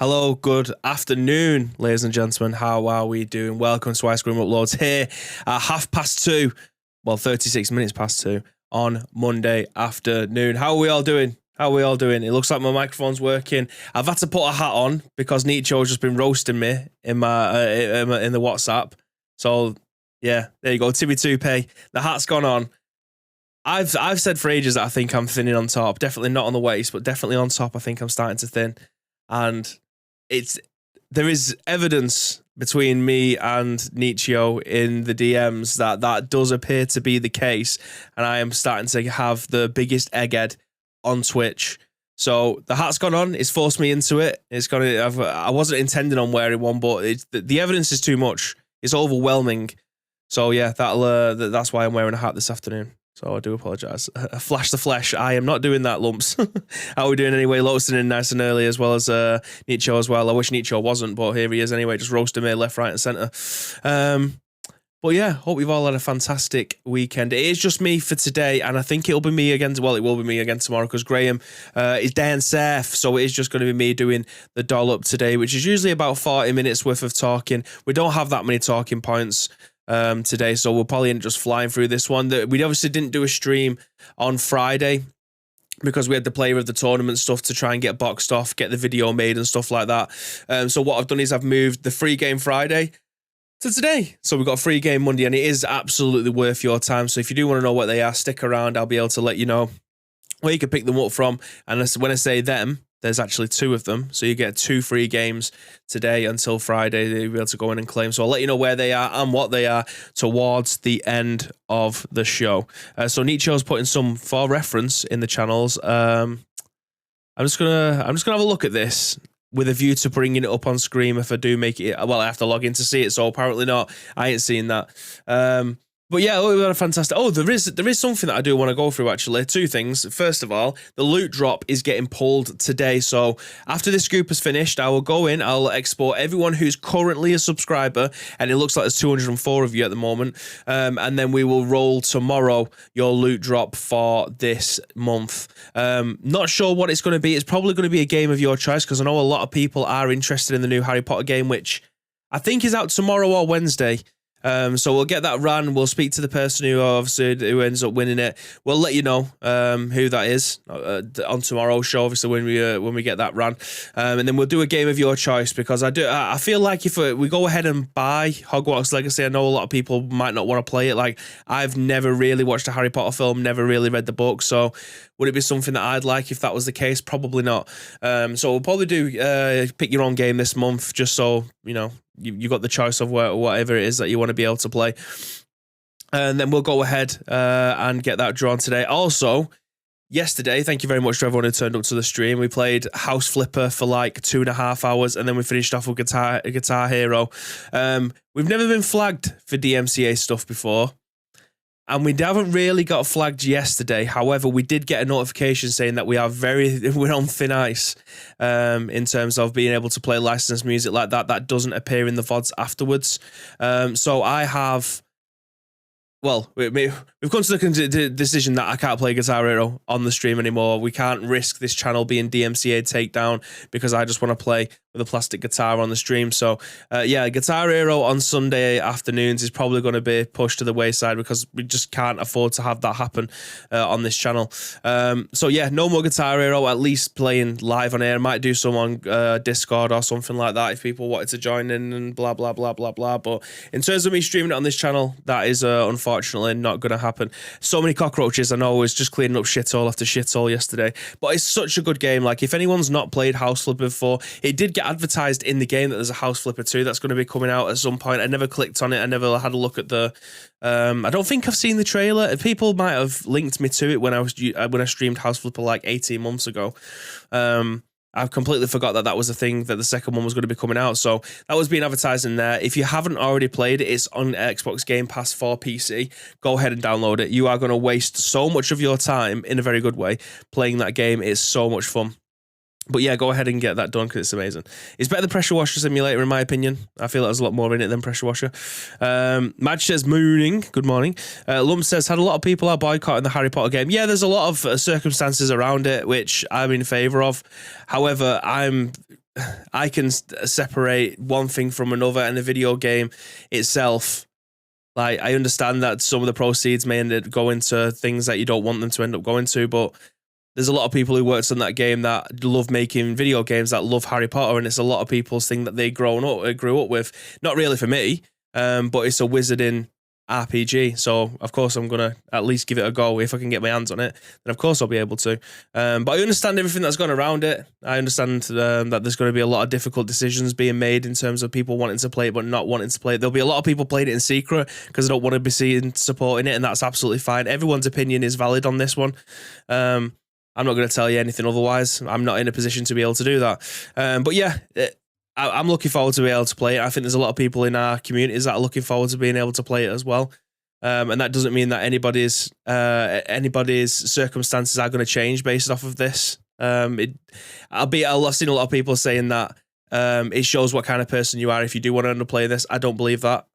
Hello, good afternoon, ladies and gentlemen. How are we doing? Welcome to Ice Cream Uploads here at 2:30, 36 minutes past 2 on Monday afternoon. How are we all doing? It looks like my microphone's working. I've had to put a hat on because Nietzsche's just been roasting me in my in the WhatsApp. So yeah, there you go, Timmy Toupee. The hat's gone on. I've said for ages that I think I'm thinning on top. Definitely not on the waist, but definitely on top. I think I'm starting to thin, and there is evidence between me and Nietzsche in the DMs that does appear to be the case, and I am starting to have the biggest egghead on Twitch. So the hat's gone on. It's forced me into it. I wasn't intending on wearing one, but the evidence is too much. It's overwhelming. So yeah, that's why I'm wearing a hat this afternoon. So I do apologise. Flash the flesh. I am not doing that, lumps. How are we doing anyway? Loasting in nice and early, as well as Nietzsche as well. I wish Nietzsche wasn't, but here he is anyway, just roasting me left, right and centre. But yeah, hope you've all had a fantastic weekend. It is just me for today, and I think it'll be me again. Well, it will be me again tomorrow because Graham is down south, so it is just going to be me doing the dollop today, which is usually about 40 minutes worth of talking. We don't have that many talking points today, so we'll probably end up just flying through this one. We obviously didn't do a stream on Friday because we had the player of the tournament stuff to try and get boxed off, get the video made and stuff like that. So what I've done is I've moved the free game Friday to today. So we've got a free game Monday, and it is absolutely worth your time. So if you do want to know what they are, stick around. I'll be able to let you know where you can pick them up from. And when I say them, there's actually two of them. So you get 2 free games today until Friday. You'll be able to go in and claim. So I'll let you know where they are and what they are towards the end of the show. So Nietzsche's putting some for reference in the channels. I'm just gonna have a look at this with a view to bringing it up on screen if I do make it. Well, I have to log in to see it, so apparently not. I ain't seen that. But yeah, we've got a fantastic... Oh, there is something that I do want to go through, actually. 2 things. First of all, the loot drop is getting pulled today. So after this group is finished, I will go in, I'll export everyone who's currently a subscriber, and it looks like there's 204 of you at the moment. And then we will roll tomorrow your loot drop for this month. Not sure what it's going to be. It's probably going to be a game of your choice, because I know a lot of people are interested in the new Harry Potter game, which I think is out tomorrow or Wednesday. So we'll get that ran. We'll speak to the person who ends up winning it. We'll let you know who that is on tomorrow's show, obviously, when we get that ran. And then we'll do a game of your choice, because I feel like if we go ahead and buy Hogwarts Legacy, I know a lot of people might not want to play it. Like, I've never really watched a Harry Potter film, never really read the book, so would it be something that I'd like if that was the case? Probably not. So we'll probably do pick your own game this month, just so you know you got the choice of whatever it is that you want to be able to play. And then we'll go ahead and get that drawn today. Also, yesterday, thank you very much to everyone who turned up to the stream. We played House Flipper for like 2.5 hours, and then we finished off with Guitar Hero. We've never been flagged for DMCA stuff before, and we haven't really got flagged yesterday. However, we did get a notification saying that we're on thin ice in terms of being able to play licensed music like that. That doesn't appear in the VODs afterwards. So I have... Well, we've come to the decision that I can't play Guitar Hero on the stream anymore. We can't risk this channel being DMCA takedown, because I just want to play with a plastic guitar on the stream. So, yeah, Guitar Hero on Sunday afternoons is probably going to be pushed to the wayside, because we just can't afford to have that happen on this channel. So, yeah, no more Guitar Hero, at least playing live on air. I might do some on Discord or something like that if people wanted to join in and blah, blah, blah, blah, blah. But in terms of me streaming it on this channel, that is unfortunately not going to happen. So many cockroaches. I know I was just cleaning up shithole after shithole yesterday. But it's such a good game. Like, if anyone's not played House Flipper before, it did get advertised in the game that there's a House Flipper 2 that's going to be coming out at some point. I never clicked on it. I never had a look at the... I don't think I've seen the trailer. People might have linked me to it when I streamed House Flipper like 18 months ago. I've completely forgot that was a thing, that the second one was going to be coming out. So that was being advertised in there. If you haven't already played it, it's on Xbox Game Pass for PC. Go ahead and download it. You are going to waste so much of your time, in a very good way, playing that game. It's so much fun. But yeah, go ahead and get that done, because it's amazing. It's better than Pressure Washer Simulator, in my opinion. I feel like there's a lot more in it than Pressure Washer. Madge says, mooning. Good morning. Lump says, had a lot of people are boycotting the Harry Potter game. Yeah, there's a lot of circumstances around it, which I'm in favour of. However, I'm I can separate one thing from another, and the video game itself, like, I understand that some of the proceeds may end up going to things that you don't want them to end up going to, but there's a lot of people who worked on that game that love making video games, that love Harry Potter, and it's a lot of people's thing that they grew up with. Not really for me, but it's a wizarding RPG, so of course I'm gonna at least give it a go. If I can get my hands on it, then of course I'll be able to. But I understand everything that's gone around it. I understand that there's going to be a lot of difficult decisions being made in terms of people wanting to play it but not wanting to play it. There'll be a lot of people playing it in secret because they don't want to be seen supporting it, and that's absolutely fine. Everyone's opinion is valid on this one. I'm not going to tell you anything otherwise. I'm not in a position to be able to do that. But yeah, I'm looking forward to being able to play it. I think there's a lot of people in our communities that are looking forward to being able to play it as well. And that doesn't mean that anybody's circumstances are going to change based off of this. I've seen a lot of people saying that it shows what kind of person you are if you do want to underplay this. I don't believe that.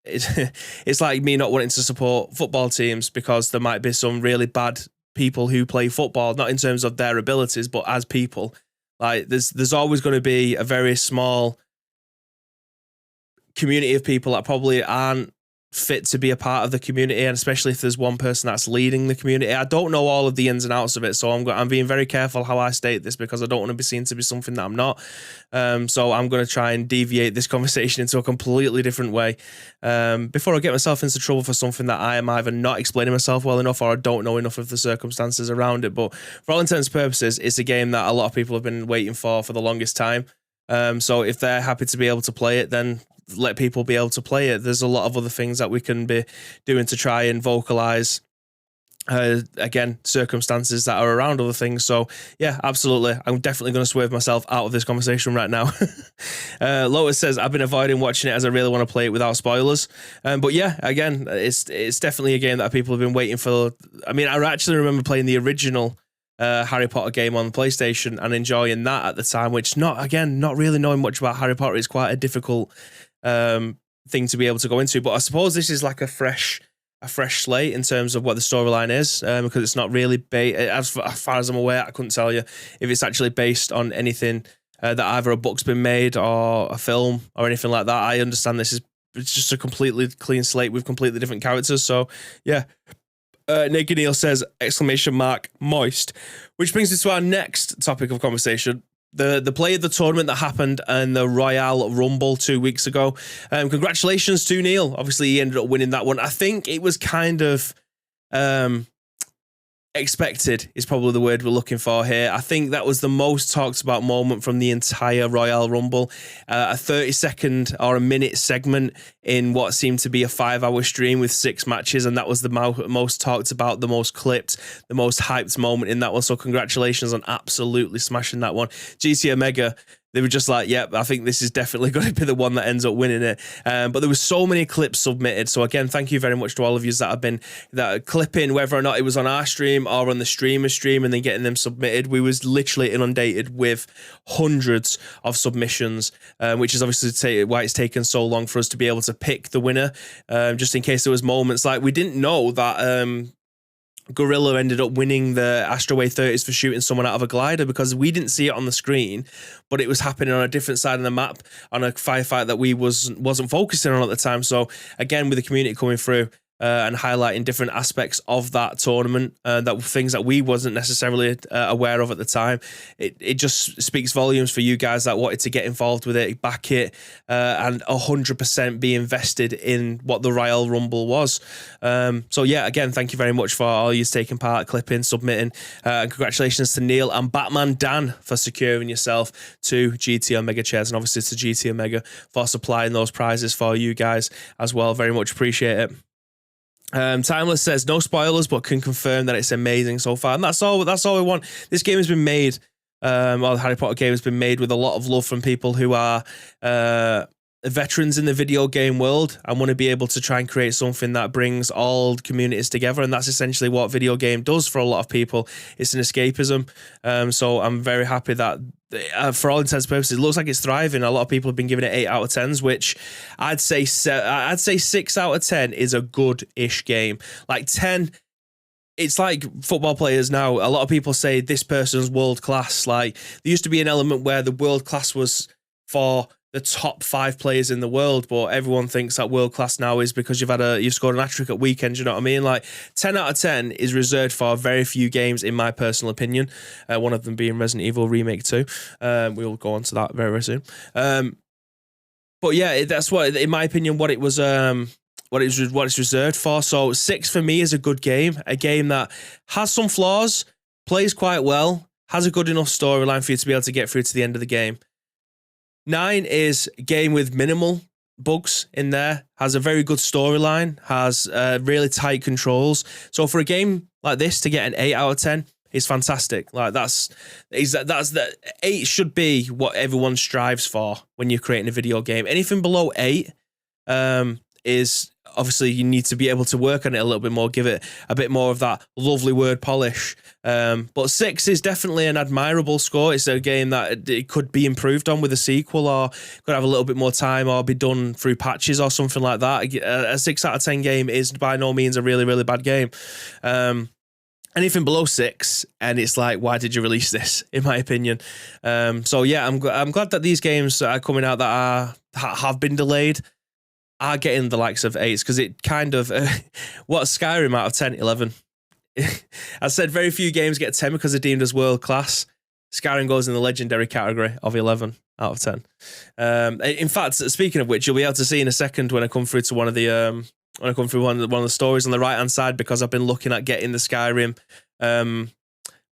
It's like me not wanting to support football teams because there might be some really bad people who play football, not in terms of their abilities, but as people. Like, there's always going to be a very small community of people that probably aren't fit to be a part of the community, and especially if there's one person that's leading the community. I don't know all of the ins and outs of it, so I'm being very careful how I state this because I don't want to be seen to be something that I'm not. So I'm going to try and deviate this conversation into a completely different way before I get myself into trouble for something that I am either not explaining myself well enough or I don't know enough of the circumstances around it. But for all intents and purposes, it's a game that a lot of people have been waiting for the longest time. So if they're happy to be able to play it, then let people be able to play it. There's a lot of other things that we can be doing to try and vocalize, again, circumstances that are around other things. So yeah, absolutely. I'm definitely going to swerve myself out of this conversation right now. Lotus says, I've been avoiding watching it as I really want to play it without spoilers. But yeah, again, it's definitely a game that people have been waiting for. I mean, I actually remember playing the original Harry Potter game on the PlayStation and enjoying that at the time, which not really knowing much about Harry Potter is quite a difficult thing to be able to go into. But I suppose this is like a fresh slate in terms of what the storyline is, because it's not really as far as I'm aware, I couldn't tell you if it's actually based on anything that either a book's been made or a film or anything like that. I understand it's just a completely clean slate with completely different characters. So yeah. Naked Neil says, ! Moist, which brings us to our next topic of conversation. The play of the tournament that happened in the Royal Rumble 2 weeks ago. Congratulations to Neil. Obviously, he ended up winning that one. I think it was kind of expected is probably the word we're looking for here. I think that was the most talked about moment from the entire Royal Rumble. A 30-second or a minute segment in what seemed to be a 5-hour stream with 6 matches, and that was the most talked about, the most clipped, the most hyped moment in that one. So congratulations on absolutely smashing that one. GT Omega, they were just like, yep, I think this is definitely going to be the one that ends up winning it. But there were so many clips submitted. So again, thank you very much to all of you that are clipping, whether or not it was on our stream or on the streamer's stream, and then getting them submitted. We was literally inundated with hundreds of submissions, which is obviously why it's taken so long for us to be able to pick the winner. Just in case there was moments like we didn't know that Gorilla ended up winning the Astroway 30s for shooting someone out of a glider, because we didn't see it on the screen, but it was happening on a different side of the map on a firefight that we wasn't focusing on at the time. So again, with the community coming through and highlighting different aspects of that tournament, that things that we wasn't necessarily aware of at the time, it just speaks volumes for you guys that wanted to get involved with it, back it, and 100% be invested in what the Royal Rumble was. So yeah, again, thank you very much for all you taking part, clipping, submitting, and congratulations to Neil and Batman Dan for securing yourself 2 GT Omega chairs, and obviously to GT Omega for supplying those prizes for you guys as well. Very much appreciate it. Timeless says, no spoilers, but can confirm that it's amazing so far. And that's all we want. This game has been made, or the Harry Potter game has been made with a lot of love from people who are veterans in the video game world and want to be able to try and create something that brings all communities together. And that's essentially what video game does for a lot of people. It's an escapism. So I'm very happy that for all intents and purposes, it looks like it's thriving. A lot of people have been giving it 8 out of 10s, which I'd say 6 out of 10 is a good-ish game. Like 10 it's like football players now. A lot of people say this person's world class. Like there used to be an element where the world class was for the top 5 players in the world, but everyone thinks that world class now is because you've scored an hat-trick at weekends. You know what I mean? Like 10 out of 10 is reserved for very few games, in my personal opinion. One of them being Resident Evil Remake 2. We'll go on to that very, very soon. But yeah, that's what, in my opinion, what it's reserved for. So 6 for me is a good game, a game that has some flaws, plays quite well, has a good enough storyline for you to be able to get through to the end of the game. 9 is a game with minimal bugs in there, has a very good storyline, has really tight controls. So for a game like this to get an 8 out of 10 is fantastic. Like that's the 8 should be what everyone strives for when you're creating a video game. Anything below 8 is obviously you need to be able to work on it a little bit more, give it a bit more of that lovely word polish. But 6 is definitely an admirable score. It's a game that it could be improved on with a sequel, or could have a little bit more time, or be done through patches or something like that. A 6 out of 10 game is by no means a really, really bad game. Anything below 6, and it's like, why did you release this? In my opinion. So yeah, I'm glad that these games that are coming out that have been delayed are getting the likes of 8s, because it kind of what Skyrim out of 10, 11. I said very few games get 10 because they're deemed as world class. Skyrim goes in the legendary category of 11 out of 10. In fact, speaking of which, you'll be able to see in a second when I come through to one of the one of the stories on the right hand side, because I've been looking at getting the Skyrim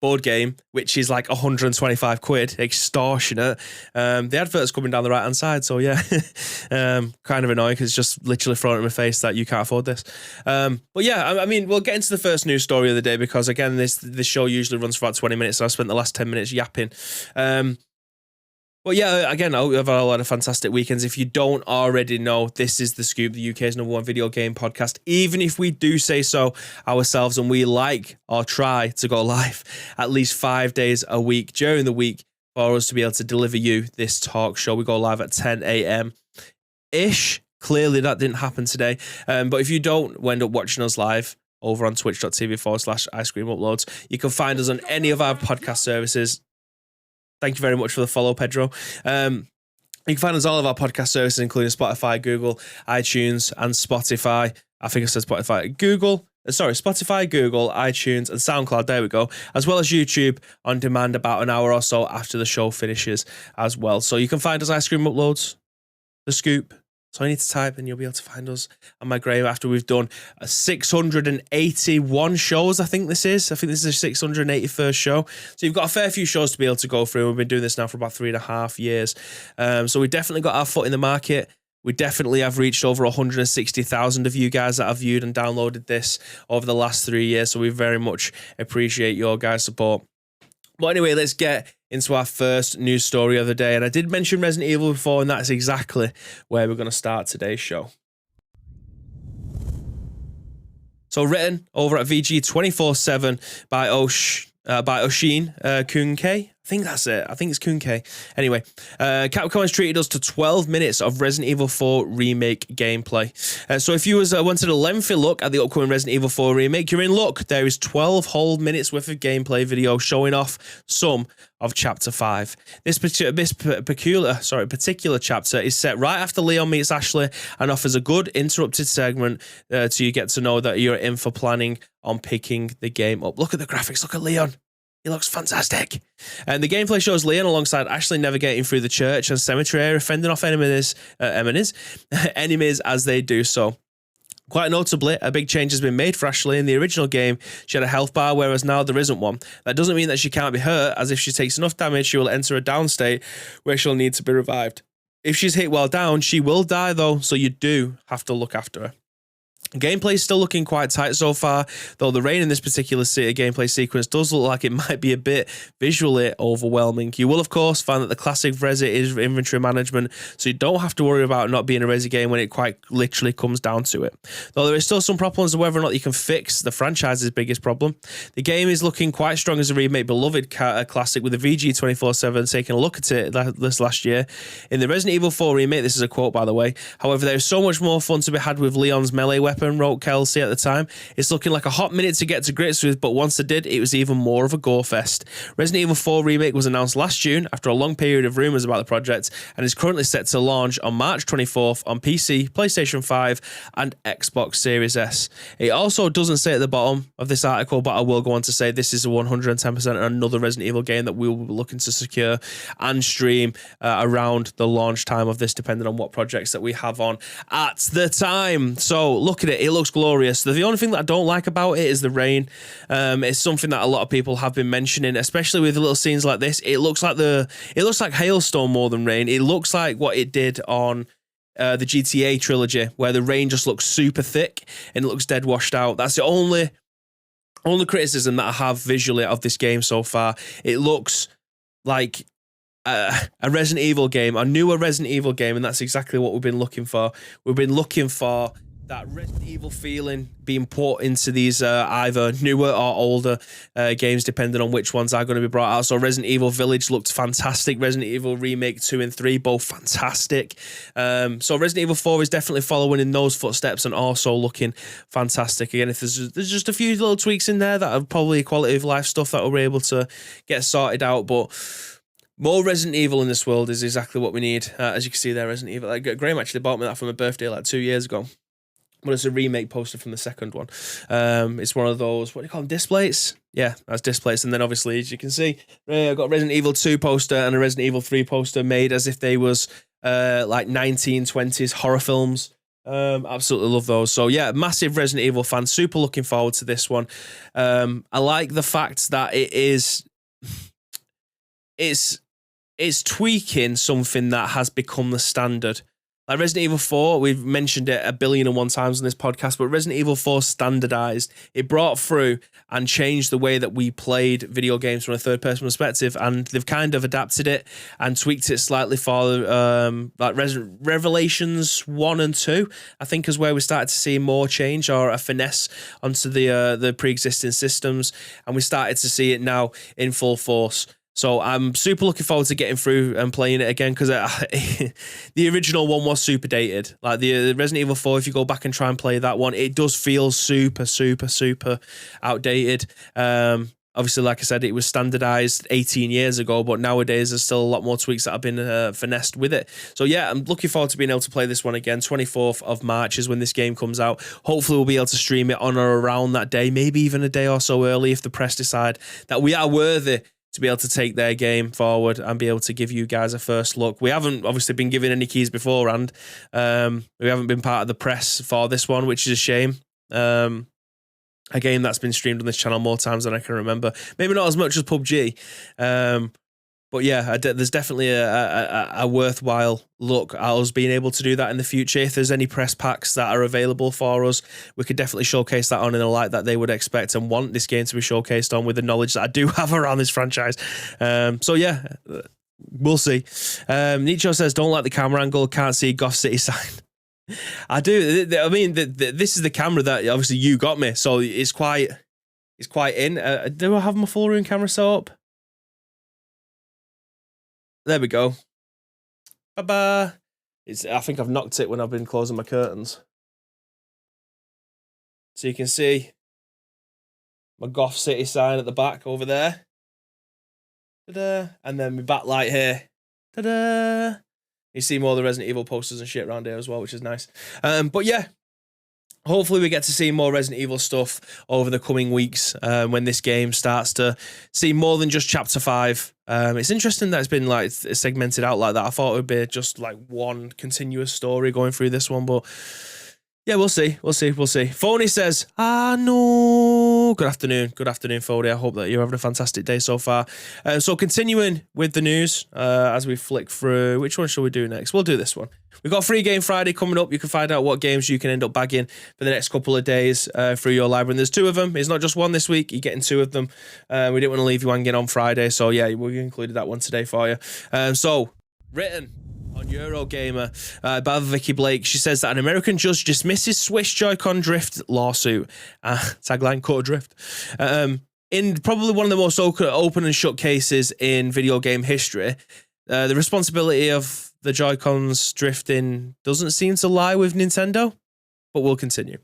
board game, which is like 125 quid, extortionate. The advert's coming down the right hand side, so yeah, kind of annoying because it's just literally thrown in my face that you can't afford this. But yeah, I mean, we'll get into the first news story of the day, because again, this show usually runs for about 20 minutes, so I spent the last 10 minutes yapping. But yeah, again, I've had a lot of fantastic weekends. If you don't already know, this is The Scoop, the UK's #1 video game podcast. Even if we do say so ourselves, and we like or try to go live at least 5 days a week during the week for us to be able to deliver you this talk show. We go live at 10 a.m.-ish. Clearly that didn't happen today. But if you don't end up watching us live over on twitch.tv/icecreamuploads, you can find us on any of our podcast services. Thank you very much for the follow, Pedro. You can find us all of our podcast services, including Spotify, Google, iTunes, and Spotify. I think I said Spotify. Spotify, Google, iTunes, and SoundCloud. There we go. As well as YouTube on demand about an hour or so after the show finishes as well. So you can find us Ice Cream Uploads, The Scoop. So you need to type and you'll be able to find us on my grave after we've done 681 shows, I think this is. I think this is the 681st show. So you've got a fair few shows to be able to go through. We've been doing this now for about 3.5 years. So we definitely got our foot in the market. We definitely have reached over 160,000 of you guys that have viewed and downloaded this over the last 3 years. So we very much appreciate your guys' support. But anyway, let's get into our first news story of the day. And I did mention Resident Evil before, and that's exactly where we're going to start today's show. So written over at VG247 by Oisin Kuhnke. I think that's it. I think it's Kuhnke. Anyway, Capcom has treated us to 12 minutes of Resident Evil 4 Remake gameplay. So if you wanted a lengthy look at the upcoming Resident Evil 4 Remake, you're in luck. There is 12 whole minutes worth of gameplay video showing off some of Chapter 5. This particular chapter is set right after Leon meets Ashley and offers a good interrupted segment so you get to know that you're in for planning on picking the game up. Look at the graphics. Look at Leon. He looks fantastic. And the gameplay shows Leon alongside Ashley navigating through the church and cemetery area, fending off enemies as they do so. Quite notably, a big change has been made for Ashley. In the original game, she had a health bar, whereas now there isn't one. That doesn't mean that she can't be hurt, as if she takes enough damage, she will enter a down state where she'll need to be revived. If she's hit while down, she will die though, so you do have to look after her. Gameplay is still looking quite tight so far, though the rain in this particular gameplay sequence does look like it might be a bit visually overwhelming. You will, of course, find that the classic Resi is inventory management, so you don't have to worry about not being a Resi game when it quite literally comes down to it. Though there is still some problems of whether or not you can fix the franchise's biggest problem. The game is looking quite strong as a remake beloved classic, with the VG247 taking a look at it this last year. In the Resident Evil 4 remake, this is a quote by the way, however, there is so much more fun to be had with Leon's melee weapon happen, wrote Kelsey at the time. It's looking like a hot minute to get to grips with, but once I did, it was even more of a gore fest. Resident Evil 4 Remake was announced last June after a long period of rumours about the project and is currently set to launch on March 24th on PC, PlayStation 5 and Xbox Series S. It also doesn't say at the bottom of this article, but I will go on to say this is a 110% another Resident Evil game that we will be looking to secure and stream around the launch time of this, depending on what projects that we have on at the time. So look at it, it looks glorious. The only thing that I don't like about it is the rain. It's something that a lot of people have been mentioning, especially with the little scenes like this. It looks like hailstone more than rain. It looks like what it did on the GTA trilogy, where the rain just looks super thick and it looks dead washed out. That's the only criticism that I have visually of this game so far. It looks like a Resident Evil game, a newer Resident Evil game, and that's exactly what we've been looking for. We've been looking for that Resident Evil feeling being put into these either newer or older games, depending on which ones are going to be brought out. So Resident Evil Village looked fantastic. Resident Evil Remake 2 and 3, both fantastic. So Resident Evil 4 is definitely following in those footsteps and also looking fantastic. Again, if there's just a few little tweaks in there that are probably quality of life stuff that we're able to get sorted out, but more Resident Evil in this world is exactly what we need. As you can see there, Resident Evil. Graham actually bought me that for my birthday like 2 years ago. But it's a remake poster from the second one. It's one of those, what do you call them, displays? Yeah, that's displays. And then obviously, as you can see, I've got a Resident Evil 2 poster and a Resident Evil 3 poster made as if they was like 1920s horror films. Absolutely love those. So yeah, massive Resident Evil fan. Super looking forward to this one. I like the fact that it's tweaking something that has become the standard. Like Resident Evil 4, we've mentioned it 1,000,000,001 times on this podcast, but Resident Evil 4 standardized. It brought through and changed the way that we played video games from a third-person perspective, and they've kind of adapted it and tweaked it slightly for like Revelations 1 and 2, I think, is where we started to see more change or a finesse onto the pre-existing systems, and we started to see it now in full force. So I'm super looking forward to getting through and playing it again, because the original one was super dated. Like the Resident Evil 4, if you go back and try and play that one, it does feel super, super, super outdated. Obviously, like I said, it was standardized 18 years ago, but nowadays there's still a lot more tweaks that have been finessed with it. So yeah, I'm looking forward to being able to play this one again. 24th of March is when this game comes out. Hopefully we'll be able to stream it on or around that day, maybe even a day or so early if the press decide that we are worthy to be able to take their game forward and be able to give you guys a first look. We haven't obviously been given any keys beforehand. We haven't been part of the press for this one, which is a shame. A game that's been streamed on this channel more times than I can remember. Maybe not as much as PUBG. But yeah, there's definitely a worthwhile look at us being able to do that in the future. If there's any press packs that are available for us, we could definitely showcase that on in a light that they would expect and want this game to be showcased on, with the knowledge that I do have around this franchise. So yeah, we'll see. Nicho says, don't like the camera angle, can't see Goth City sign. I do. I mean, this is the camera that obviously you got me, so it's quite in. Do I have my full room camera set up? There we go. Bye-bye. I think I've knocked it when I've been closing my curtains. So you can see my Goth City sign at the back over there. Ta-da. And then my backlight here. Ta-da. You see more of the Resident Evil posters and shit around here as well, which is nice. But yeah, hopefully we get to see more Resident Evil stuff over the coming weeks when this game starts to see more than just Chapter 5. It's interesting that it's been like segmented out like that. I thought it would be just like one continuous story going through this one, but yeah, we'll see. Phony says, no. Good afternoon, Phony. I hope that you're having a fantastic day so far. So continuing with the news, as we flick through, which one shall we do next? We'll do this one. We've got Free Game Friday coming up. You can find out what games you can end up bagging for the next couple of days through your library. And there's 2 of them. It's not just one this week. You're getting 2 of them. We didn't want to leave you hanging on Friday. So yeah, we included that one today for you. So, written on Eurogamer by Vikki Blake. She says that an American judge dismisses Swiss Joy-Con drift lawsuit. Tagline, cut drift. In probably one of the most open and shut cases in video game history, the responsibility of the Joy-Cons drifting doesn't seem to lie with Nintendo, but we'll continue.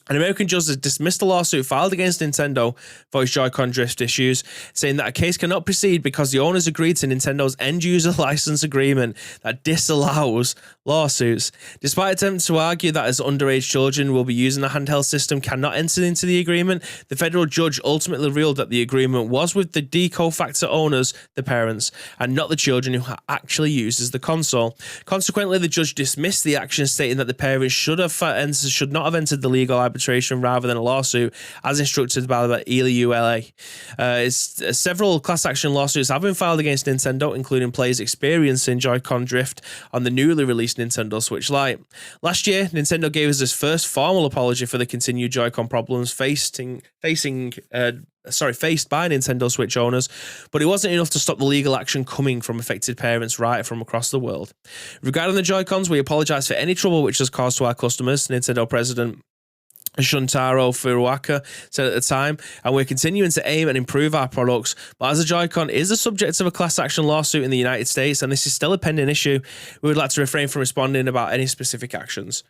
An American judge has dismissed a lawsuit filed against Nintendo for its Joy-Con drift issues, saying that a case cannot proceed because the owners agreed to Nintendo's end-user license agreement that disallows lawsuits. Despite attempts to argue that as underage children will be using the handheld system cannot enter into the agreement, the federal judge ultimately ruled that the agreement was with the de-facto owners, the parents, and not the children who actually uses the console. Consequently, the judge dismissed the action, stating that the parents should not have entered the legal arbitration rather than a lawsuit, as instructed by the EULA. Several class action lawsuits have been filed against Nintendo, including players experiencing Joy-Con drift on the newly released Nintendo Switch Lite. Last year, Nintendo gave us its first formal apology for the continued Joy-Con problems faced by Nintendo Switch owners, but it wasn't enough to stop the legal action coming from affected parents right from across the world. Regarding the Joy-Cons, we apologize for any trouble which has caused to our customers, Nintendo President Shuntaro Furuoka said at the time, and we're continuing to aim and improve our products, but as a Joy-Con is the subject of a class action lawsuit in the United States, and this is still a pending issue, we would like to refrain from responding about any specific actions.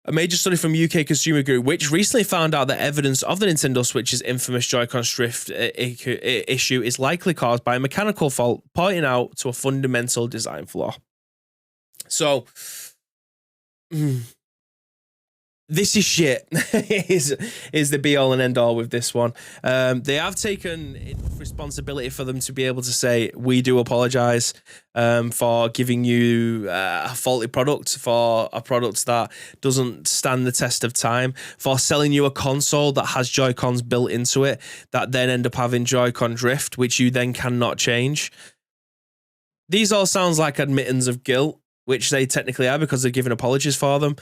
A major study from UK Consumer Group, which recently found out that evidence of the Nintendo Switch's infamous Joy-Con drift issue is likely caused by a mechanical fault, pointing out to a fundamental design flaw. So, this is shit, is the be-all and end-all with this one. They have taken responsibility for them to be able to say, we do apologise for giving you a faulty product, for a product that doesn't stand the test of time, for selling you a console that has Joy-Cons built into it, that then end up having Joy-Con drift, which you then cannot change. These all sounds like admittance of guilt, which they technically are because they're giving apologies for them.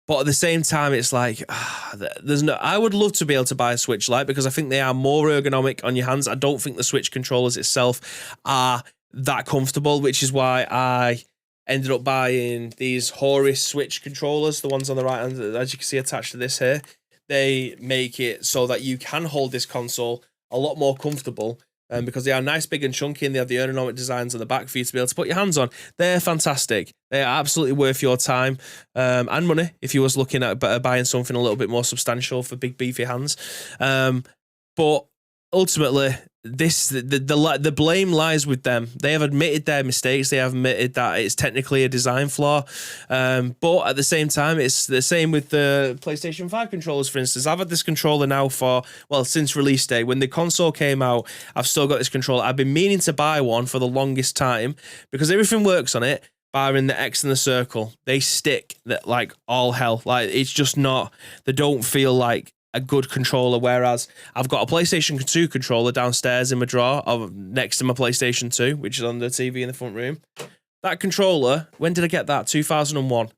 But at the same time, it's like, I would love to be able to buy a Switch Lite because I think they are more ergonomic on your hands. I don't think the Switch controllers itself are that comfortable, which is why I ended up buying these Horus Switch controllers, the ones on the right hand, as you can see attached to this here. They make it so that you can hold this console a lot more comfortable. Because they are nice, big and chunky, and they have the ergonomic designs on the back for you to be able to put your hands on. They're fantastic. They are absolutely worth your time and money if you was looking at buying something a little bit more substantial for big, beefy hands. But ultimately, the blame lies with them. They have admitted their mistakes. They have admitted that it's technically a design flaw. But at the same time, it's the same with the PlayStation 5 controllers, for instance. I've had this controller now since release day. When the console came out, I've still got this controller. I've been meaning to buy one for the longest time because everything works on it, barring the X and the circle. They stick like all hell. Like, it's just not, they don't feel like a good controller, whereas I've got a PlayStation 2 controller downstairs in my drawer next to my PlayStation 2, which is on the TV in the front room. That controller, when did I get that? 2001.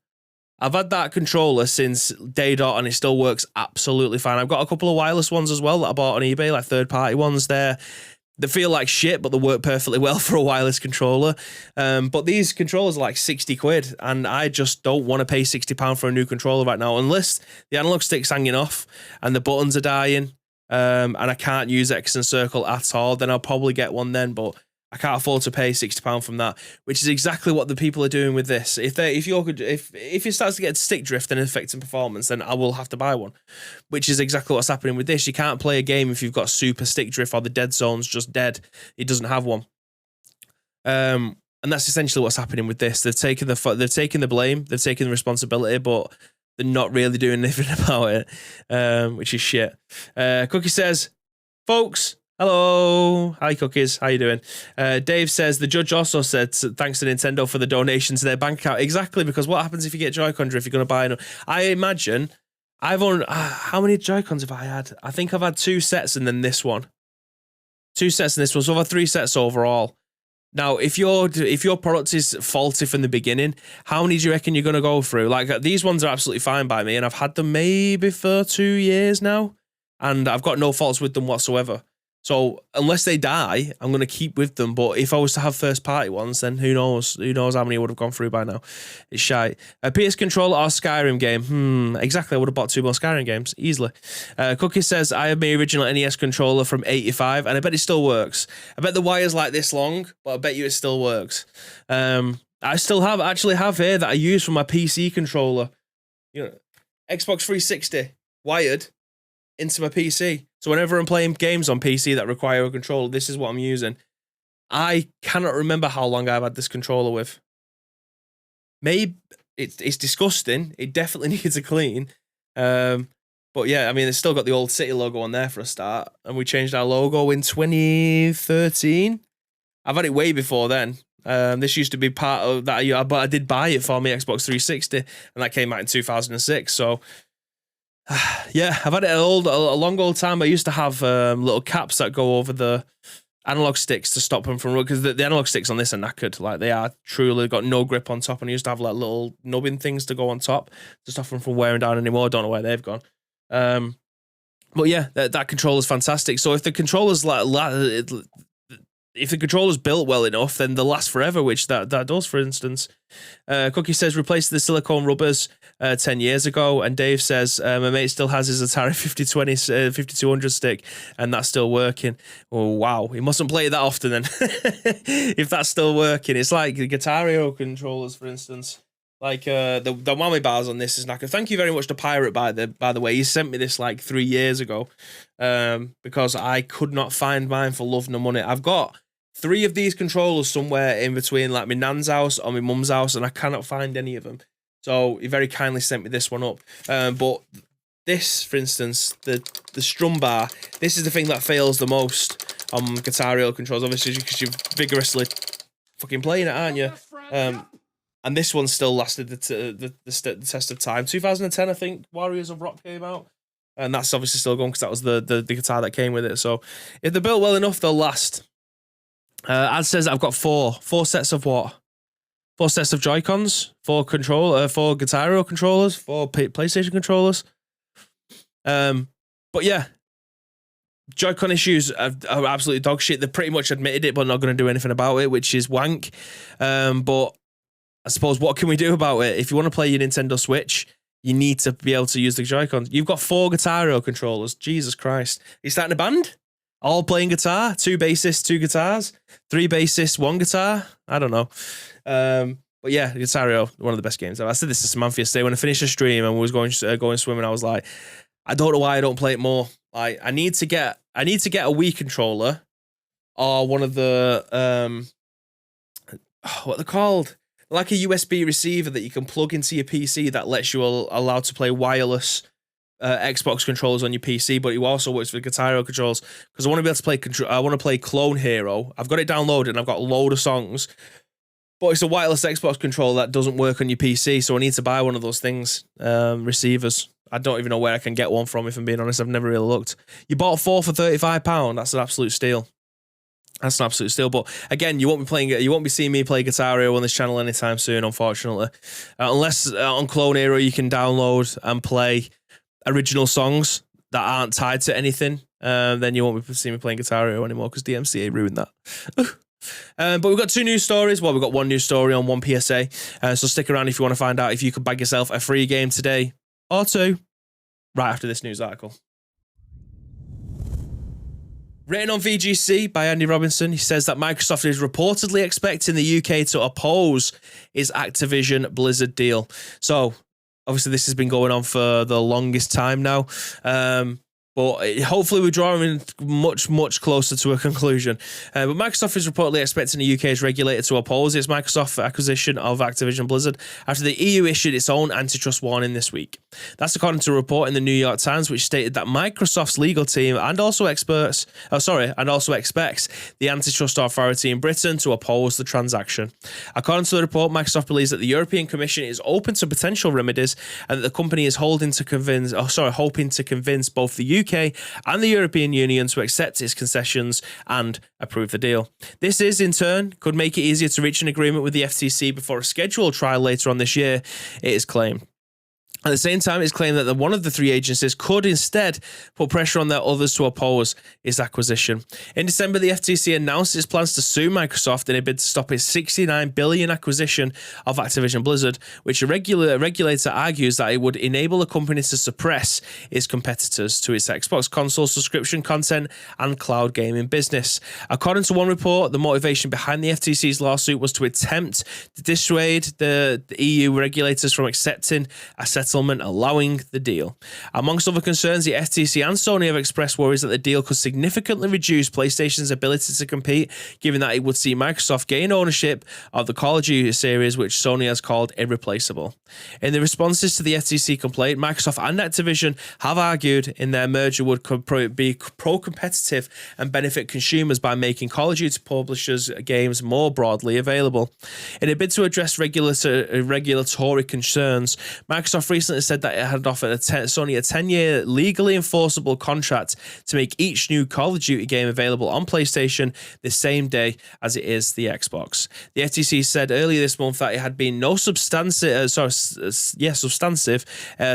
I've had that controller since day dot and it still works absolutely fine. I've got a couple of wireless ones as well that I bought on eBay, like third-party ones there. They feel like shit, but they work perfectly well for a wireless controller. But these controllers are like 60 quid, and I just don't want to pay £60 for a new controller right now, unless the analog stick's hanging off and the buttons are dying, and I can't use X and circle at all. Then I'll probably get one then, but I can't afford to pay £60 from that, which is exactly what the people are doing with this. If it starts to get stick drift and affecting performance, then I will have to buy one, which is exactly what's happening with this. You can't play a game if you've got super stick drift or the dead zone's just dead. It doesn't have one. And that's essentially what's happening with this. They've taken the blame, they've taken the responsibility, but they're not really doing anything about it, which is shit. Cookie says, folks, hello. Hi, Cookies. How you doing? Dave says, the judge also said thanks to Nintendo for the donation to their bank account. Exactly, because what happens if you get Joy-Con drift? You're going to buy another. I imagine how many Joy-Cons have I had? I think I've had 2 sets and then this one. 2 sets and this one. So I've had 3 sets overall. Now, if your product is faulty from the beginning, how many do you reckon you're going to go through? Like, these ones are absolutely fine by me, and I've had them maybe for 2 years now, and I've got no faults with them whatsoever. So unless they die, I'm going to keep with them. But if I was to have first party ones, then who knows? Who knows how many would have gone through by now? It's shite. A PS controller or Skyrim game? Exactly. I would have bought 2 more Skyrim games easily. Cookie says, I have my original NES controller from 85 and I bet it still works. I bet the wire's like this long, but I bet you it still works. I still actually have here that I use for my PC controller. You know, Xbox 360. wired into my PC. So whenever I'm playing games on PC that require a controller, this is what I'm using. I cannot remember how long I've had this controller with. Maybe it's disgusting. It definitely needs a clean. But yeah, I mean, it's still got the old City logo on there for a start. And we changed our logo in 2013. I've had it way before then. This used to be part of that, but I did buy it for my Xbox 360, and that came out in 2006. So yeah, I've had it a long old time. I used to have little caps that go over the analog sticks to stop them from, because the analog sticks on this are knackered. Like, they are truly got no grip on top, and I used to have like little nubbing things to go on top to stop them from wearing down anymore. Don't know where they've gone. But yeah, that controller's fantastic. So if the controller's if the controller's built well enough, then they'll last forever, which that does, for instance. Cookie says, replaced the silicone rubbers 10 years ago. And Dave says, my mate still has his Atari 5200 stick, and that's still working. Oh, wow. He mustn't play it that often then. If that's still working. It's like the Guitar Hero controllers, for instance. Like the whammy bars on this is knackered. Thank you very much to Pirate, by the way. He sent me this like 3 years ago, because I could not find mine for love nor money. I've got 3 of these controllers somewhere in between like my nan's house or my mum's house, and I cannot find any of them. So he very kindly sent me this one up. But this, for instance, the strum bar, this is the thing that fails the most on Guitar Hero controls, obviously, because you're vigorously fucking playing it, aren't you? And this one still lasted the test of time. 2010, I think, Warriors of Rock came out. And that's obviously still going because that was the guitar that came with it. So if they're built well enough, they'll last. Ad says I've got four sets of what? 4 sets of Joy-Cons, 4 Guitar Hero controllers, 4 PlayStation controllers. But yeah, Joy-Con issues are absolutely dog shit. They pretty much admitted it, but not going to do anything about it, which is wank. But I suppose, what can we do about it? If you want to play your Nintendo Switch, you need to be able to use the Joy-Cons. You've got 4 Guitar Hero controllers. Jesus Christ. Are you starting a band? All playing guitar? 2 bassists, 2 guitars? 3 bassists, 1 guitar? I don't know. But yeah, Guitar Hero, one of the best games ever. I said this to Samantha yesterday when I finished a stream and was going swimming. I was like, I don't know why I don't play it more. Like, I need to get a Wii controller, or one of the what they're called, like a USB receiver that you can plug into your PC that lets you allow to play wireless Xbox controllers on your PC, but it also works for Guitar Hero controls, because I want to be able to play. I want to play Clone Hero. I've got it downloaded and I've got a load of songs, but it's a wireless Xbox controller that doesn't work on your PC, so I need to buy one of those things, receivers. I don't even know where I can get one from, if I'm being honest. I've never really looked. You bought 4 for £35. That's an absolute steal. That's an absolute steal. But again, you won't be seeing me play Guitar Hero on this channel anytime soon, unfortunately. Unless on Clone Hero you can download and play original songs that aren't tied to anything, then you won't be seeing me playing Guitar Hero anymore, because DMCA ruined that. But we've got 2 news stories. Well, we've got 1 news story on 1 PSA. So stick around if you want to find out if you could bag yourself a free game today, or 2, right after this news article. Written on VGC by Andy Robinson, he says that Microsoft is reportedly expecting the UK to oppose its Activision Blizzard deal. So, obviously, this has been going on for the longest time now. But hopefully we're drawing much, much closer to a conclusion. But Microsoft is reportedly expecting the UK's regulator to oppose its Microsoft acquisition of Activision Blizzard after the EU issued its own antitrust warning this week. That's according to a report in the New York Times, which stated that Microsoft's legal team also expects the antitrust authority in Britain to oppose the transaction. According to the report, Microsoft believes that the European Commission is open to potential remedies, and that the company is hoping to convince both the UK and the European Union to accept its concessions and approve the deal. This in turn could make it easier to reach an agreement with the FTC before a scheduled trial later on this year, it is claimed. At the same time, it's claimed that one of the 3 agencies could instead put pressure on their others to oppose its acquisition. In December, the FTC announced its plans to sue Microsoft in a bid to stop its $69 billion acquisition of Activision Blizzard, which a regulator argues that it would enable the company to suppress its competitors to its Xbox console subscription content and cloud gaming business. According to one report, the motivation behind the FTC's lawsuit was to attempt to dissuade the EU regulators from accepting a settlement settlement allowing the deal. Amongst other concerns, the FTC and Sony have expressed worries that the deal could significantly reduce PlayStation's ability to compete, given that it would see Microsoft gain ownership of the Call of Duty series, which Sony has called irreplaceable. In the responses to the FTC complaint, Microsoft and Activision have argued in their merger would be pro-competitive and benefit consumers by making Call of Duty publishers' games more broadly available. In a bid to address regulatory concerns, Microsoft recently said that it had offered Sony a 10-year legally enforceable contract to make each new Call of Duty game available on PlayStation the same day as it is the Xbox. The FTC said earlier this month that it had been no substantive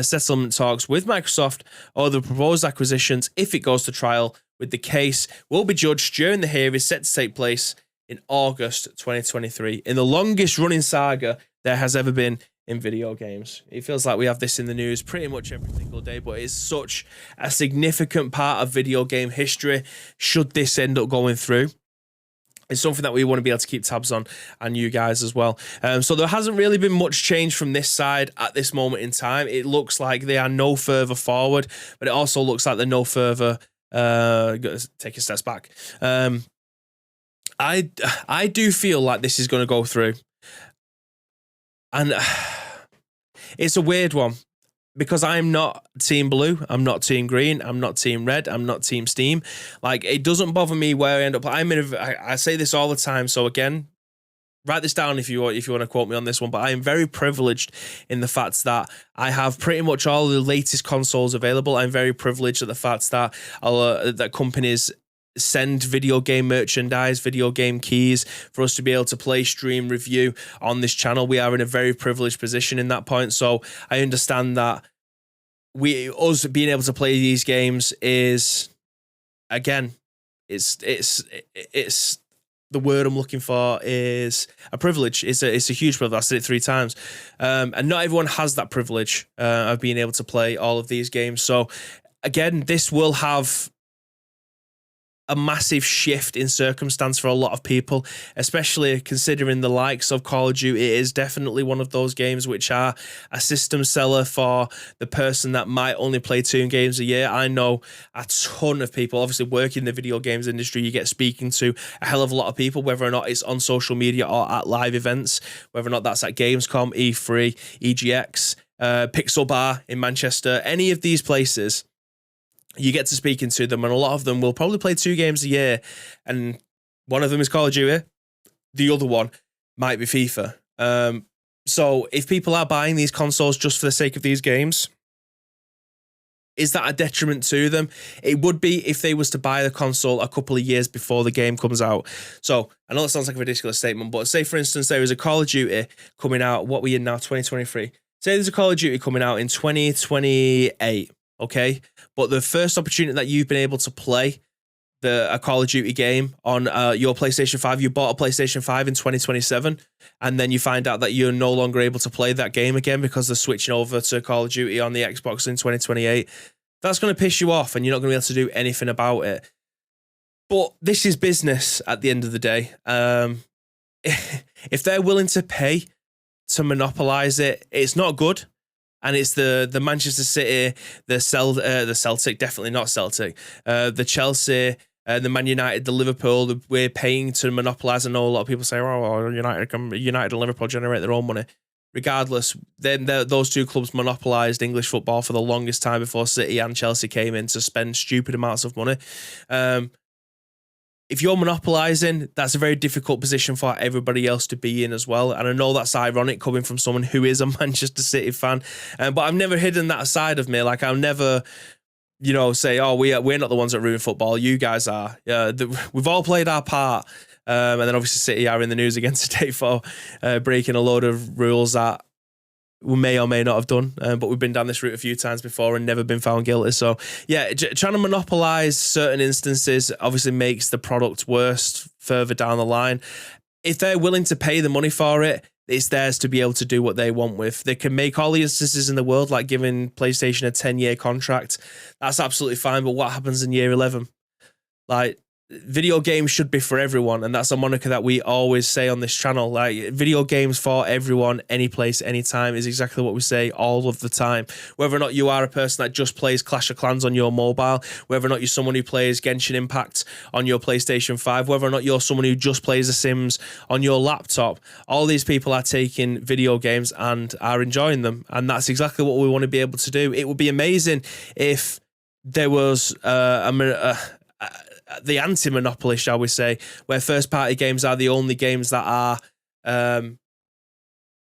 settlement talks with Microsoft or the proposed acquisitions if it goes to trial, with the case will be judged during the hearing set to take place in August 2023, in the longest running saga there has ever been in video games. It feels like we have this in the news pretty much every single day, but it's such a significant part of video game history. Should this end up going through, it's something that we want to be able to keep tabs on, and you guys as well. So there hasn't really been much change from this side at this moment in time. It looks like they are no further forward, but it also looks like they're no further take a step back. I do feel like this is going to go through, and it's a weird one because I'm not Team Blue, I'm not Team Green, I'm not Team Red, I'm not Team Steam. Like, it doesn't bother me where I end up. I say this all the time, so again, write this down if you want to quote me on this one, but I am very privileged in the fact that I have pretty much all the latest consoles available. I'm very privileged at the fact that that companies send video game merchandise, video game keys for us to be able to play, stream, review on this channel. We are in a very privileged position in that point. So I understand that us being able to play these games is, again, it's the word I'm looking for is a privilege. It's a huge privilege. I said it 3 times. And not everyone has that privilege of being able to play all of these games. So again, this will have a massive shift in circumstance for a lot of people, especially considering the likes of Call of Duty. It is definitely one of those games which are a system seller for the person that might only play 2 games a year. I know a ton of people, obviously working in the video games industry, you get speaking to a hell of a lot of people, whether or not it's on social media or at live events, whether or not that's at Gamescom, E3, EGX, Pixel Bar in Manchester, any of these places. You get to speaking to them, and a lot of them will probably play 2 games a year, and one of them is Call of Duty, the other one might be FIFA. So if people are buying these consoles just for the sake of these games, is that a detriment to them? It would be if they was to buy the console a couple of years before the game comes out. So I know it sounds like a ridiculous statement, but say for instance there is a Call of Duty coming out, what we in now, 2023. Say there's a Call of Duty coming out in 2028. Okay, but the first opportunity that you've been able to play a Call of Duty game on your PlayStation 5, you bought a PlayStation 5 in 2027, and then you find out that you're no longer able to play that game again because they're switching over to Call of Duty on the Xbox in 2028. That's going to piss you off, and you're not going to be able to do anything about it. But this is business at the end of the day. If they're willing to pay to monopolize it, it's not good. And it's the Manchester City, the Celtic, definitely not Celtic, the Chelsea, the Man United, the Liverpool. We're paying to monopolise. I know a lot of people say, "Oh, United and Liverpool generate their own money." Regardless, then those 2 clubs monopolised English football for the longest time before City and Chelsea came in to spend stupid amounts of money. If you're monopolising, that's a very difficult position for everybody else to be in as well. And I know that's ironic coming from someone who is a Manchester City fan, but I've never hidden that side of me. Like, I'll never, say, "Oh, we're not the ones that ruin football. You guys are." We've all played our part. And then obviously City are in the news again today for breaking a load of rules that we may or may not have done, but we've been down this route a few times before and never been found guilty. So yeah, trying to monopolize certain instances obviously makes the product worse further down the line. If they're willing to pay the money for it, it's theirs to be able to do what they want with. They can make all the instances in the world, like giving PlayStation a 10-year contract. That's absolutely fine, but what happens in year 11? Like, video games should be for everyone, and that's a moniker that we always say on this channel. Like, video games for everyone, any place, anytime, is exactly what we say all of the time. Whether or not you are a person that just plays Clash of Clans on your mobile, whether or not you're someone who plays Genshin Impact on your PlayStation 5, whether or not you're someone who just plays The Sims on your laptop, all these people are taking video games and are enjoying them, and that's exactly what we want to be able to do. It would be amazing if there was the anti-monopoly, shall we say, where first-party games are the only games that are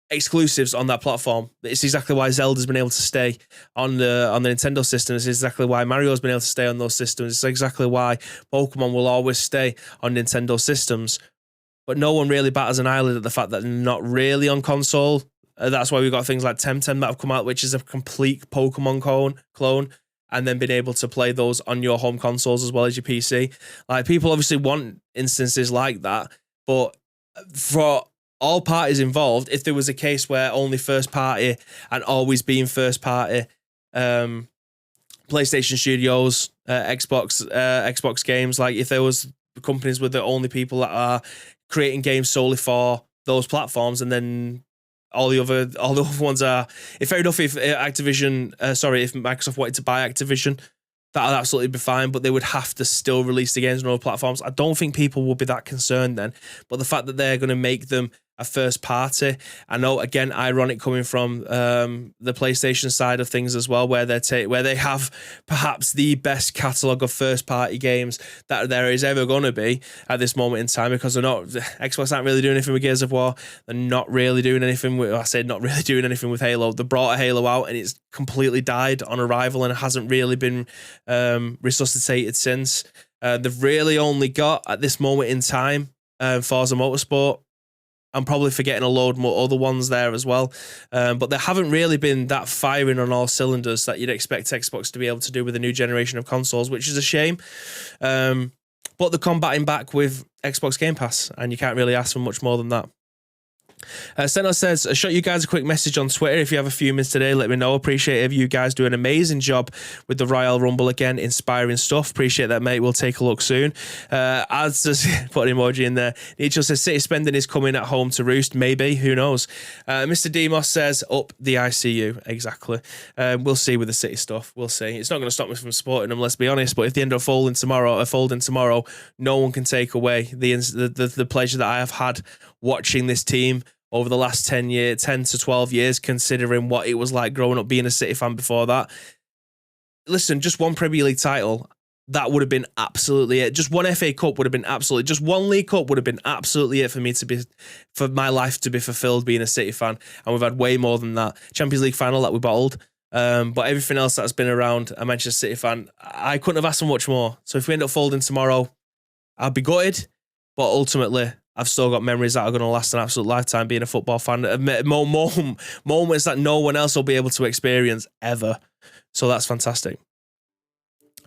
exclusives on that platform. It's exactly why Zelda's been able to stay on the Nintendo system. It's exactly why Mario's been able to stay on those systems. It's exactly why Pokemon will always stay on Nintendo systems. But no one really batters an eyelid at the fact that they're not really on console. That's why we've got things like Temtem that have come out, which is a complete Pokemon clone, and then being able to play those on your home consoles as well as your PC. Like, people obviously want instances like that, but for all parties involved, if there was a case where only first party and always being first party, PlayStation Studios, Xbox games, like if there was companies were the only people that are creating games solely for those platforms, and then all the other ones are, if fair enough, if Microsoft wanted to buy Activision, that would absolutely be fine, but they would have to still release the games on other platforms. I don't think people will be that concerned then, but the fact that they're going to make them a first party, I know, again, ironic coming from the PlayStation side of things as well, where they have perhaps the best catalogue of first party games that there is ever going to be at this moment in time, because Xbox aren't really doing anything with Gears of War. They're not really doing anything with, Halo. They brought a Halo out and it's completely died on arrival and hasn't really been resuscitated since. They've really only got, at this moment in time, Forza Motorsport. I'm probably forgetting a load more other ones there as well. But there haven't really been that firing on all cylinders that you'd expect Xbox to be able to do with a new generation of consoles, which is a shame. But they're combating back with Xbox Game Pass, and you can't really ask for much more than that. Sentinel says, I shot you guys a quick message on Twitter. If you have a few minutes today, let me know. Appreciate you guys doing an amazing job with the Royal Rumble again. Inspiring stuff. Appreciate that, mate. We'll take a look soon. As just put an emoji in there. Nietzsche says, City spending is coming at home to roost. Maybe. Who knows? Mr. Demos says, up the ICU. Exactly. We'll see with the City stuff. We'll see. It's not going to stop me from supporting them, let's be honest. But if they end up folding tomorrow, no one can take away the pleasure that I have had watching this team over the last 10 to 12 years, considering what it was like growing up being a City fan before that. Listen, just one Premier League title, that would have been absolutely it. Just one FA Cup would have been absolutely, just one League Cup would have been absolutely it for my life to be fulfilled being a City fan. And we've had way more than that. Champions League final that we bottled. But everything else that's been around a Manchester City fan, I couldn't have asked for much more. So if we end up folding tomorrow, I'll be gutted. But ultimately, I've still got memories that are going to last an absolute lifetime being a football fan. Moments that no one else will be able to experience ever. So that's fantastic.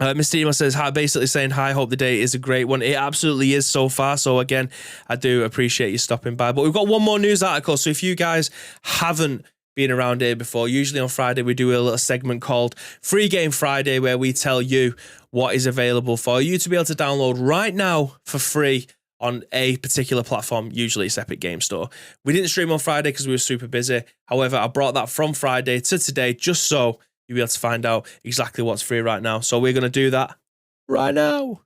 Mr. Emo says, hi, basically saying, hi, hope the day is a great one. It absolutely is so far. So again, I do appreciate you stopping by. But we've got one more news article. So if you guys haven't been around here before, usually on Friday, we do a little segment called Free Game Friday, where we tell you what is available for you to be able to download right now for free on a particular platform. Usually it's Epic Game Store. We didn't stream on Friday because we were super busy. However, I brought that from Friday to today just so you'll be able to find out exactly what's free right now. So we're going to do that right now.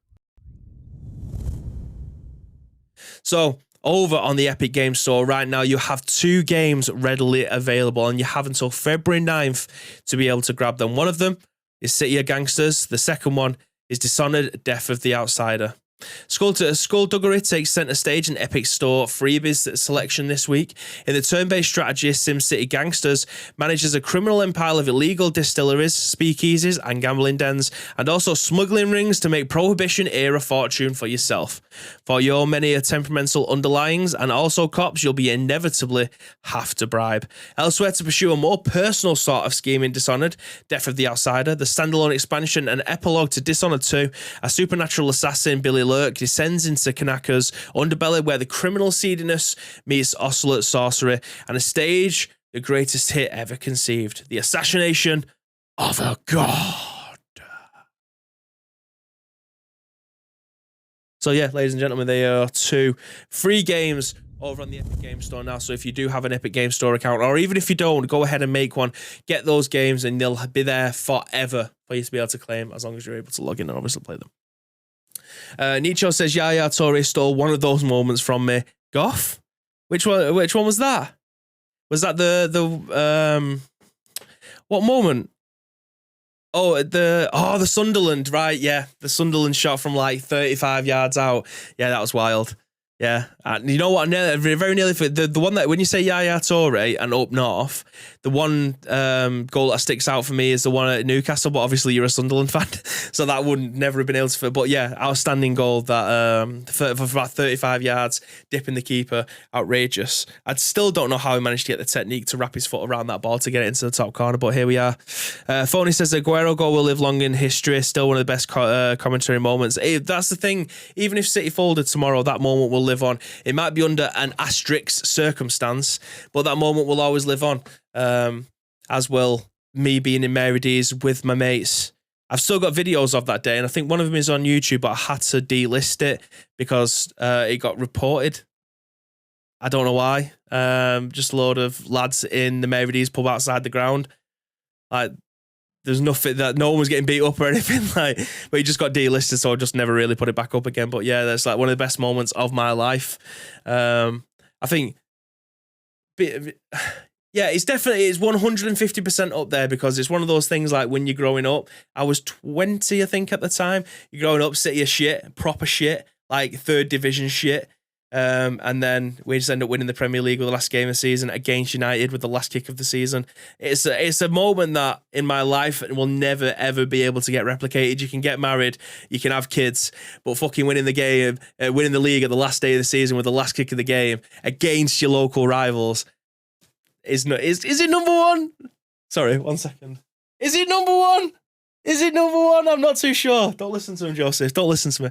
So over on the Epic Game Store right now, you have 2 games readily available, and you have until February 9th to be able to grab them. One of them is City of Gangsters. The second one is Dishonored: Death of the Outsider. Skullduggery takes centre stage in Epic Store freebies selection this week. In the turn-based strategy, SimCity Gangsters manages a criminal empire of illegal distilleries, speakeasies and gambling dens, and also smuggling rings to make Prohibition-era fortune for yourself. For your many temperamental underlyings and also cops, you'll be inevitably have to bribe. Elsewhere, to pursue a more personal sort of scheme in Dishonored, Death of the Outsider, the standalone expansion and epilogue to Dishonored 2, a supernatural assassin, Billy Lurk, descends into Kanaka's underbelly, where the criminal seediness meets oscillate sorcery, and a stage the greatest hit ever conceived, the assassination of a god. So yeah, ladies and gentlemen, they are 2 free games over on the Epic Game Store now. So if you do have an Epic Game Store account, or even if you don't, go ahead and make one. Get those games and they'll be there forever for you to be able to claim, as long as you're able to log in and obviously play them. Nicho says, Yaya Toure stole one of those moments from me. Goff? Which one was that? Was that the what moment? Oh, the Sunderland, right? Yeah, the Sunderland shot from like 35 yards out. Yeah, that was wild. Yeah, and you know what? Very nearly for the one that when you say Yaya Toure and up north, the one goal that sticks out for me is the one at Newcastle. But obviously, you're a Sunderland fan, so that would never have been able to. But yeah, outstanding goal that for about 35 yards, dipping the keeper, outrageous. I still don't know how he managed to get the technique to wrap his foot around that ball to get it into the top corner. But here we are. Phony says the Aguero goal will live long in history. Still one of the best commentary moments. That's the thing. Even if City folded tomorrow, that moment will live on. It might be under an asterisk circumstance, but that moment will always live on. As will me being in Mary D's with my mates. I've still got videos of that day, and I think one of them is on YouTube, but I had to delist it because it got reported. I don't know why. Just a load of lads in the Mary D's pub outside the ground. Like, there's nothing that no one was getting beat up or anything like, but he just got delisted, so I just never really put it back up again. But yeah, that's like one of the best moments of my life. I think, yeah, it's 150% up there because it's one of those things like when you're growing up. I was 20, I think, at the time. You're growing up, City of shit, proper shit, like 3rd division shit. And then we just end up winning the Premier League with the last game of the season against United with the last kick of the season. It's a moment that in my life will never ever be able to get replicated. You can get married, you can have kids, but fucking winning the game, winning the league at the last day of the season with the last kick of the game against your local rivals is it number 1? Sorry, 1 second. Is it number 1? Is it number 1? I'm not too sure. Don't listen to him, Joseph. Don't listen to me.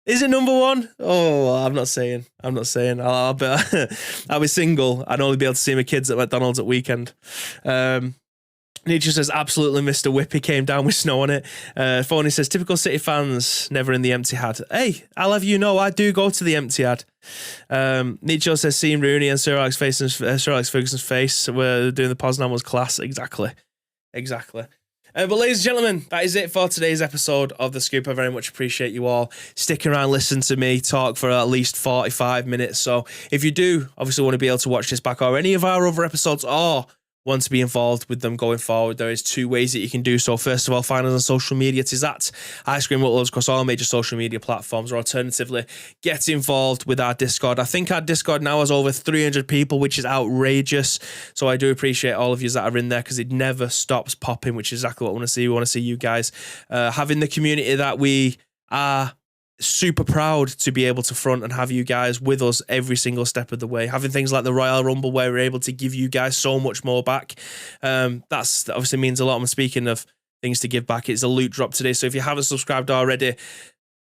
Is it number 1? Oh, I'm not saying. I'll be single and only be able to see my kids at McDonald's at weekend. Nietzsche says, absolutely Mr. Whippy came down with snow on it. Phony says, typical City fans, never in the empty had. Hey, I'll have you know, I do go to the empty had. Nietzsche says, seeing Rooney and Sir Alex Ferguson's face were doing the Poznan was class. Exactly. But ladies and gentlemen, that is it for today's episode of The Scoop. I very much appreciate you all sticking around, listen to me talk for at least 45 minutes. So if you do obviously want to be able to watch this back or any of our other episodes or want to be involved with them going forward, there is 2 ways that you can do so. First of all, find us on social media. It is at Ice Cream Uploads across all major social media platforms, or alternatively, get involved with our Discord. I think our Discord now has over 300 people, which is outrageous. So I do appreciate all of you that are in there because it never stops popping, which is exactly what I want to see. We want to see you guys having the community that we are super proud to be able to front and have you guys with us every single step of the way. Having things like the Royal Rumble where we're able to give you guys so much more back. That obviously means a lot. I'm speaking of things to give back. It's a loot drop today. So if you haven't subscribed already,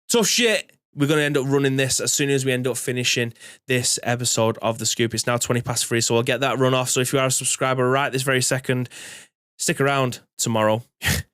tough shit. We're going to end up running this as soon as we end up finishing this episode of The Scoop. It's now 3:20, so I'll get that run off. So if you are a subscriber right this very second, stick around tomorrow.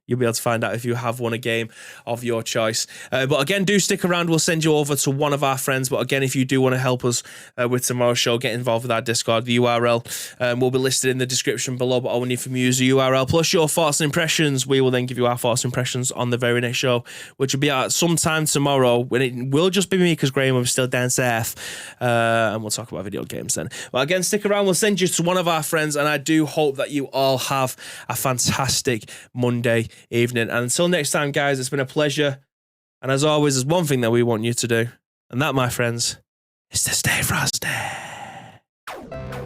You'll be able to find out if you have won a game of your choice. But again, do stick around. We'll send you over to one of our friends. But again, if you do want to help us with tomorrow's show, get involved with our Discord. The URL will be listed in the description below. But all we need from you is the URL plus your thoughts and impressions. We will then give you our thoughts and impressions on the very next show, which will be out sometime tomorrow. When it will just be me because Graham will be still down south. And we'll talk about video games then. But again, stick around. We'll send you to one of our friends. And I do hope that you all have a fantastic Monday evening. And until next time, guys, it's been a pleasure. And as always, there's one thing that we want you to do. And that, my friends, is to stay frosty.